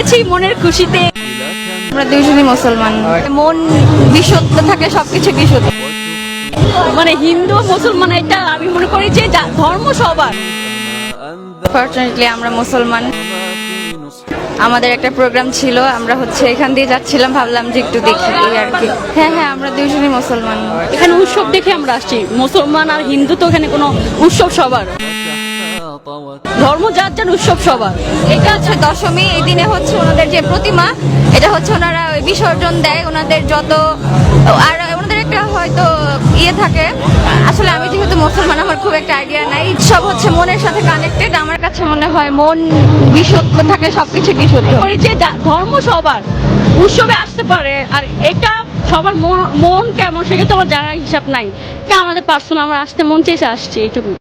এসেছি মনের খুশিতে। আমরা দুইজনই মুসলমান, মন বিশুদ্ধ থাকলে সবকিছু বিশুদ্ধ। মানে হিন্দু মুসলমান এটা আমি মনে করি যে ধর্ম সবার। ফরচুনেটলি আমরা মুসলমান। আমাদের একটা প্রোগ্রাম ছিল, আমরা এখান দিয়ে যাচ্ছিলাম, ভাবলাম যে একটু দেখি এই আর কি। হ্যাঁ হ্যাঁ, আমরা দুইজনই মুসলমান। এখানে উৎসব দেখে আমরা আসছি, মুসলমান আর হিন্দু তো এখানে কোনো উৎসব সবার, ধর্ম যার যার উৎসব সবার। এটা দশমী, এই দিনে ওনাদের যে প্রতিমা, এটা ওনারা ওই বিসর্জন দেয়, ওনাদের যত আর ওনাদের একটা হয়তো থাকে। আসলে আমি যেহেতু মুসলমান, আমার খুব একটা আইডিয়া নাই। সব মনের সাথে কানেক্টেড। আমার কাছে মনে হয় মন বিশুদ্ধ থাকলে সবকিছু বিশুদ্ধ। যে ধর্ম সবার উৎসবে আসতে পারে, আর এটা সবার মন কেমন সেটা তো আমার জানার হিসাব নাই। আমাদের পার্সোনাল আমরা আসতে মন চেয়েছে আসছি, এইটুকু।